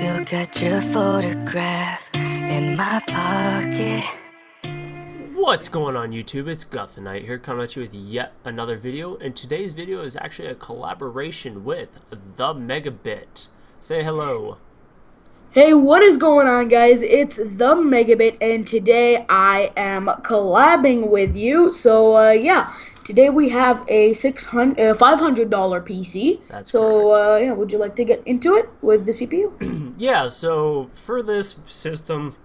Still got your photograph in my pocket. What's going on YouTube? It's Guthannight here coming at you with yet another video, and today's video is actually a collaboration with the Megabit. Say hello. Hey, what is going on, guys? It's the Megabit, and today I am collabing with you. So, yeah, today we have a $500 PC. That's so, yeah, would you like to get into it with the CPU? Yeah, so for this system,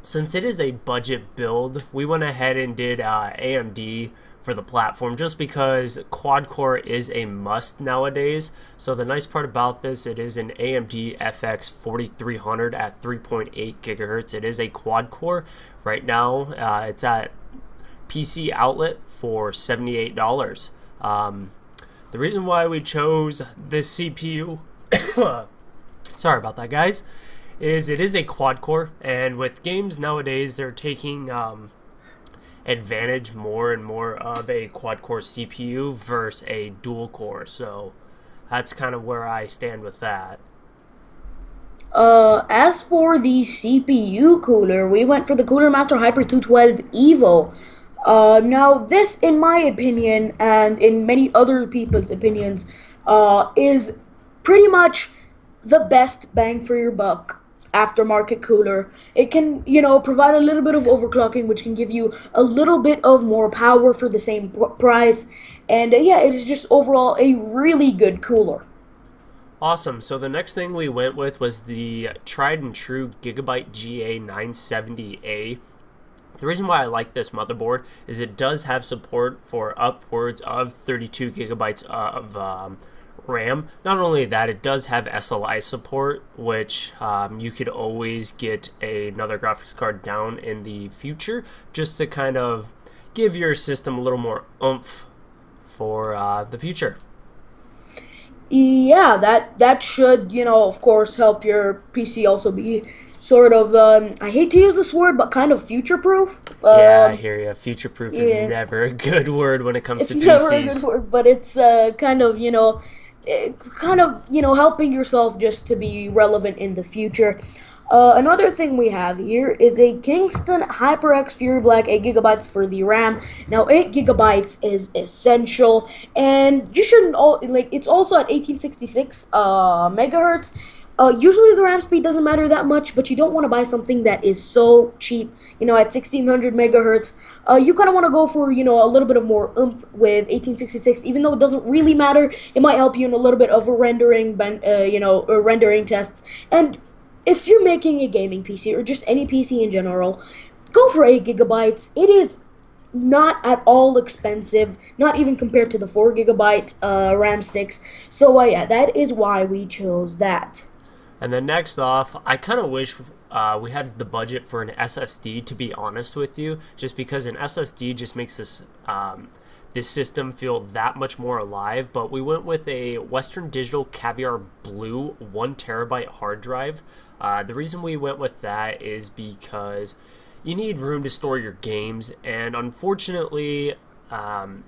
since it is a budget build, we went ahead and did AMD for the platform just because quad core is a must nowadays. So the nice part about this, it is an AMD FX 4300 at 3.8 gigahertz. It is a quad core. Right now it's at PC outlet for $78. The reason why we chose this CPU sorry about that, guys, is it is a quad core, and with games nowadays they're taking advantage more and more of a quad core CPU versus a dual core. So that's kind of where I stand with that. As for the CPU cooler, we went for the Cooler Master Hyper 212 Evo. Now this, in my opinion, and in many other people's opinions, is pretty much the best bang for your buck aftermarket cooler. It can, provide a little bit of overclocking, which can give you a little bit of more power for the same price. And yeah, it is just overall a really good cooler. Awesome. So the next thing we went with was the tried and true Gigabyte GA970A. The reason why I like this motherboard is it does have support for upwards of 32 gigabytes of RAM. Not only that, it does have SLI support, which you could always get another graphics card down in the future just to kind of give your system a little more oomph for the future. Yeah, that should, of course, help your PC also be sort of, I hate to use this word, but kind of future-proof. Yeah, I hear you. Future-proof is never a good word when it comes to PCs. It's never a good word, but it's kind of, helping yourself just to be relevant in the future. Another thing we have here is a Kingston HyperX Fury Black 8 gigabytes for the RAM. Now 8 gigabytes is essential, and you shouldn't it's also at 1866 megahertz. Usually the RAM speed doesn't matter that much, but you don't want to buy something that is so cheap, at 1600 megahertz. You kind of want to go for, a little bit of more oomph with 1866, even though it doesn't really matter. It might help you in a little bit of a rendering, rendering tests. And if you're making a gaming PC or just any PC in general, go for 8 gigabytes. It is not at all expensive, not even compared to the 4 gigabyte RAM sticks. So yeah, that is why we chose that. And then next off, I kind of wish we had the budget for an SSD, to be honest with you, just because an SSD just makes this system feel that much more alive. But we went with a Western Digital Caviar Blue 1 terabyte hard drive. The reason we went with that is because you need room to store your games, and unfortunately, an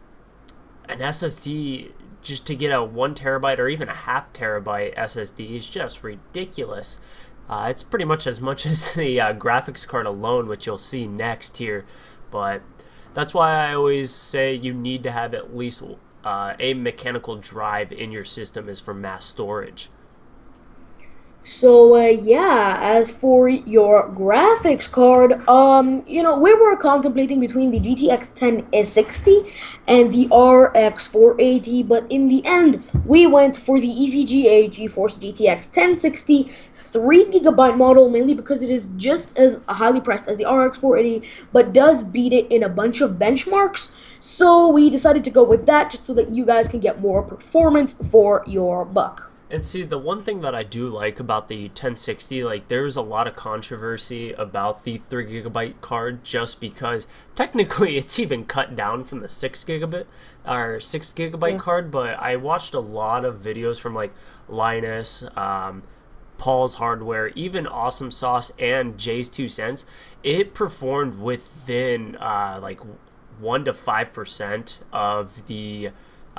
SSD, just to get a 1 terabyte or even a half terabyte SSD is just ridiculous. It's pretty much as the graphics card alone, which you'll see next here. But that's why I always say you need to have at least a mechanical drive in your system is for mass storage. So, yeah, as for your graphics card, we were contemplating between the GTX 1060 and the RX 480, but in the end, we went for the EVGA GeForce GTX 1060 3 gigabyte model, mainly because it is just as highly priced as the RX 480, but does beat it in a bunch of benchmarks. So we decided to go with that just so that you guys can get more performance for your buck. And see, the one thing that I do like about the 1060, there's a lot of controversy about the 3 gigabyte card just because technically it's even cut down from the 6 gigabyte card, but I watched a lot of videos from Linus, Paul's Hardware, even Awesome Sauce, and Jay's 2 Cents. It performed within 1 to 5% of the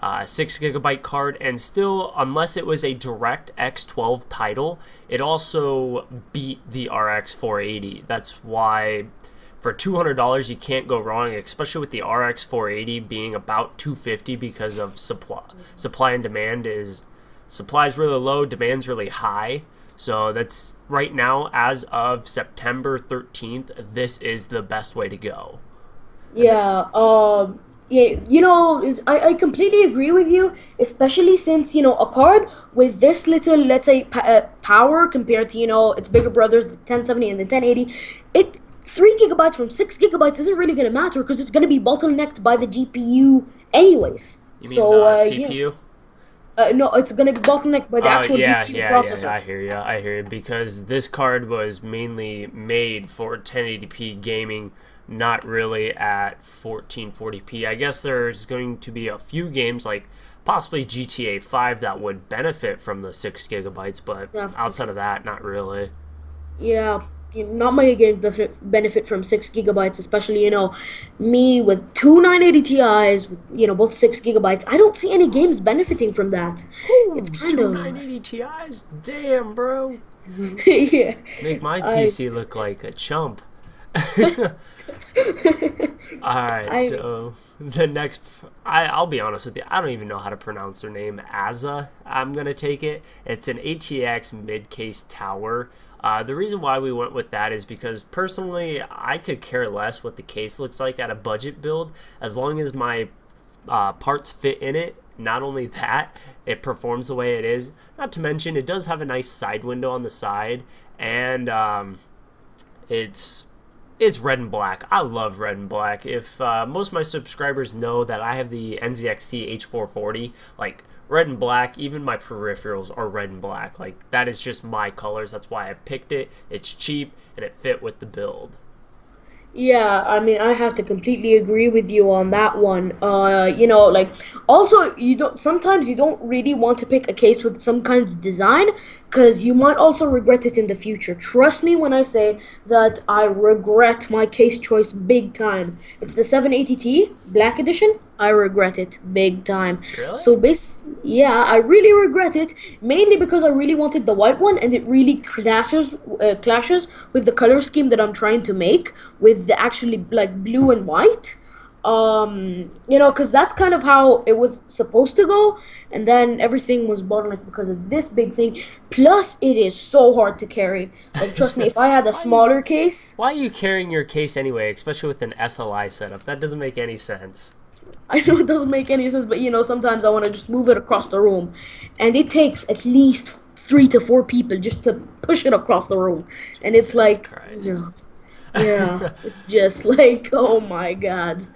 6 gigabyte card, and still, unless it was a DirectX 12 title, it also beat the RX 480. That's why for $200 you can't go wrong, especially with the RX 480 being about 250 because of supply and demand is supply is really low, demand's really high. So that's right now, as of September 13th, this is the best way to go. Yeah, yeah, I completely agree with you, especially since, a card with this little, let's say, power compared to, its bigger brothers, the 1070 and the 1080, 3 gigabytes from 6 gigabytes isn't really going to matter because it's going to be bottlenecked by the GPU anyways. You mean the CPU? No, it's going to be bottlenecked by the actual GPU processor. I hear you. I hear you. Because this card was mainly made for 1080p gaming, not really at 1440p. I guess there's going to be a few games like possibly GTA 5 that would benefit from the 6 gigabytes, but Yeah. outside of that, not really. Yeah, not many games benefit from 6 gigabytes, especially me with two 980 Ti's, with both 6 gigabytes. I don't see any games benefiting from that. It's Ooh, kind two of 980 Ti's? Damn, bro. yeah. Make my I PC look like a chump. Alright, I so the next, I'll be honest with you, I don't even know how to pronounce their name. Azza, I'm going to take it. It's an ATX mid-case tower. The reason why we went with that is because personally, I could care less what the case looks like at a budget build as long as my parts fit in it. Not only that, it performs the way it is. Not to mention, it does have a nice side window on the side, and it's red and black. I love red and black. If most of my subscribers know that I have the NZXT H440, like red and black, even my peripherals are red and black. Like that is just my colors. That's why I picked it. It's cheap and it fit with the build. Yeah, I mean, I have to completely agree with you on that one. Like, also, sometimes you don't really want to pick a case with some kind of design because you might also regret it in the future. Trust me when I say that I regret my case choice big time. It's the 780T Black Edition. I regret it big time. Really? Yeah, I really regret it, mainly because I really wanted the white one, and it really clashes with the color scheme that I'm trying to make with the actually like blue and white. Because that's kind of how it was supposed to go, and then everything was bottlenecked because of this big thing. Plus, it is so hard to carry. Like, trust me, if I had a smaller case, Why are you carrying your case anyway, especially with an SLI setup? That doesn't make any sense. I know it doesn't make any sense, but sometimes I want to just move it across the room, and it takes at least 3 to 4 people just to push it across the room, and it's Jesus like, Christ. yeah, it's just like, oh my god.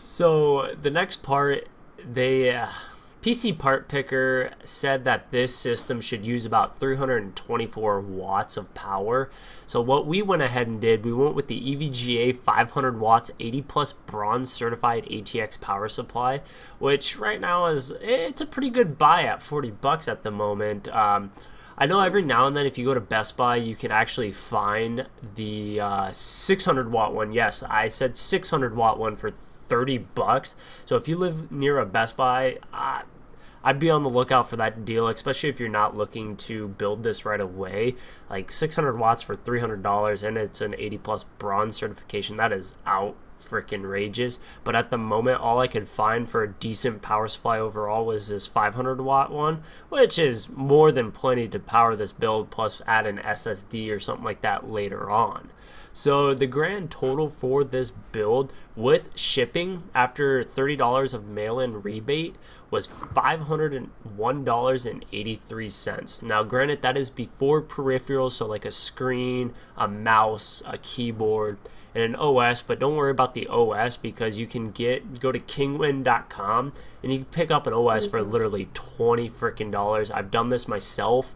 So the next part, PC Part Picker said that this system should use about 324 watts of power. So what we went ahead and did, we went with the EVGA 500 watts 80 plus bronze certified ATX power supply, which right now it's a pretty good buy at $40 at the moment. I know every now and then if you go to Best Buy, you can actually find the 600 watt one. Yes, I said 600 watt one for $30. So if you live near a Best Buy, I'd be on the lookout for that deal, especially if you're not looking to build this right away. Like 600 watts for $300, and it's an 80 plus bronze certification. That is out freaking rages. But at the moment, all I could find for a decent power supply overall was this 500 watt one, which is more than plenty to power this build, plus add an SSD or something like that later on. So the grand total for this build with shipping after $30 of mail-in rebate was $501.83. Now granted, that is before peripherals, so like a screen, a mouse, a keyboard, and an OS, but don't worry about the OS because you can go to kingwin.com and you can pick up an OS for literally 20 freaking dollars. I've done this myself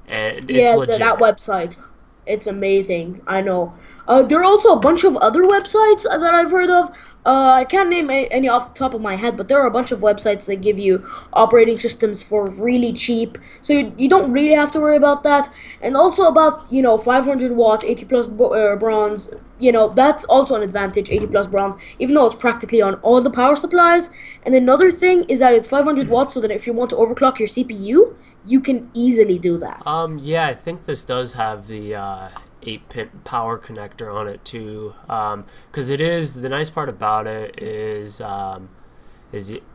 and it's legit. That website, it's amazing. I know. There are also a bunch of other websites that I've heard of. I can't name any off the top of my head, but there are a bunch of websites that give you operating systems for really cheap, so you don't really have to worry about that. And also about 500 watt, 80 plus bronze. That's also an advantage, 80 plus bronze, even though it's practically on all the power supplies. And another thing is that it's 500 watts, so that if you want to overclock your CPU, you can easily do that. Yeah, I think this does have the 8-pin power connector on it too. Because it is, the nice part about it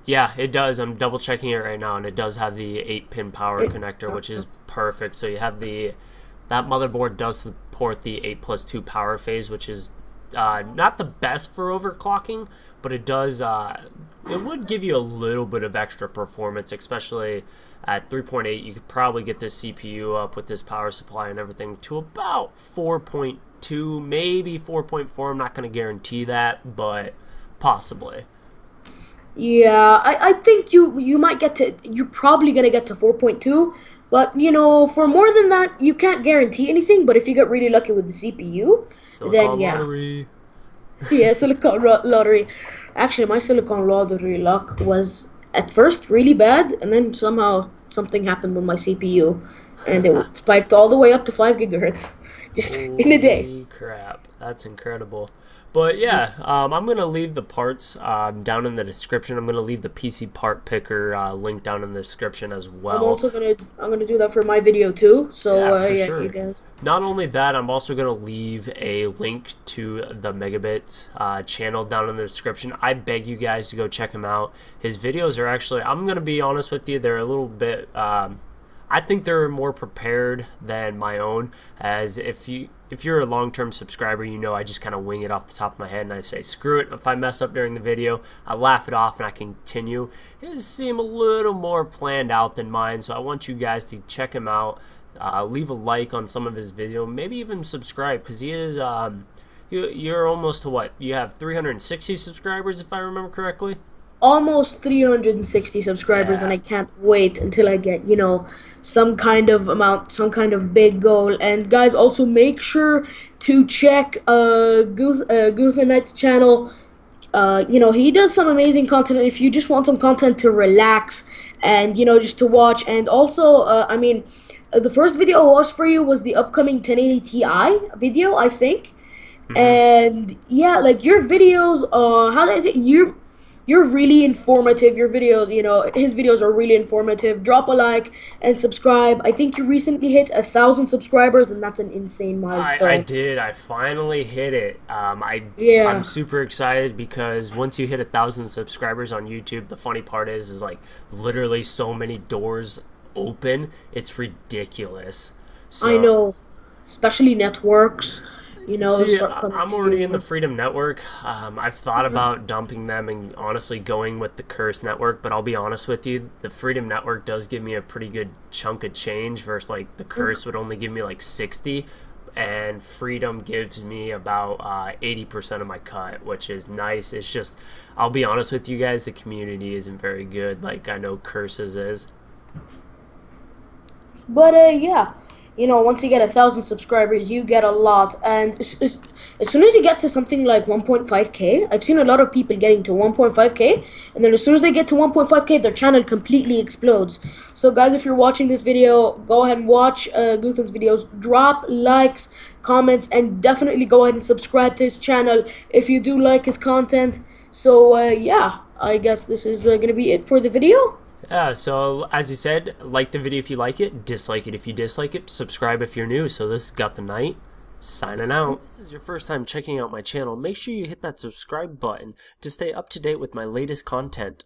yeah, it does. I'm double checking it right now, and it does have the 8-pin power connector, which is perfect. So you have that motherboard does support the 8+2 power phase, which is not the best for overclocking, but it does. It would give you a little bit of extra performance, especially at 3.8. You could probably get this CPU up with this power supply and everything to about 4.2, maybe 4.4. I'm not going to guarantee that, but possibly. Yeah, I think you might get to, you're probably gonna get to 4.2, but for more than that, you can't guarantee anything. But if you get really lucky with the CPU, then Silicon yeah. lottery. Yeah, lottery. Actually, my silicon lottery luck was at first really bad, and then somehow something happened with my CPU, and it spiked all the way up to 5 gigahertz just in a day. Holy crap, that's incredible. But yeah, I'm gonna leave the parts down in the description. I'm gonna leave the PC part picker link down in the description as well. I'm gonna do that for my video too. So Yeah, for yeah, sure. you guys. Not only that, I'm also going to leave a link to the Megabit channel down in the description. I beg you guys to go check him out. His videos are actually, I'm going to be honest with you, they're a little bit, I think they're more prepared than my own, as if you're a long-term subscriber, I just kind of wing it off the top of my head and I say, screw it. If I mess up during the video, I laugh it off and I continue. His seem a little more planned out than mine, so I want you guys to check him out. Leave a like on some of his video, maybe even subscribe, because he is you're almost to what, you have 360 subscribers if I remember correctly. Almost 360 subscribers, Yeah. and I can't wait until I get some kind of amount, some kind of big goal. And guys, also make sure to check Guthannight's channel. He does some amazing content. If you just want some content to relax and just to watch. And also the first video I watched for you was the upcoming 1080 Ti video, I think. And yeah, like your videos, how do I say, you're really informative. Your videos, his videos are really informative. Drop a like and subscribe. I think you recently hit 1,000 subscribers, and that's an insane milestone. I did. I finally hit it. Yeah. I'm super excited because once you hit 1,000 subscribers on YouTube, the funny part is like literally so many doors open. It's ridiculous. So, I know, especially networks. See, start coming I'm to already you. in the Freedom Network. I've thought about dumping them and honestly going with the Curse Network, but I'll be honest with you, the Freedom Network does give me a pretty good chunk of change versus like the Curse would only give me like 60, and Freedom gives me about 80% of my cut, which is nice. It's just, I'll be honest with you guys, the community isn't very good like I know Curse's is. But yeah, once you get 1,000 subscribers, you get a lot. And as soon as you get to something like 1.5k, I've seen a lot of people getting to 1.5k, and then as soon as they get to 1.5k, their channel completely explodes. So guys, if you're watching this video, go ahead and watch Guthan's videos. Drop likes, comments, and definitely go ahead and subscribe to his channel if you do like his content. So yeah, I guess this is gonna be it for the video. Yeah, so as you said, like the video if you like it, dislike it if you dislike it, subscribe if you're new. So this is Guthannight, signing out. If this is your first time checking out my channel, make sure you hit that subscribe button to stay up to date with my latest content.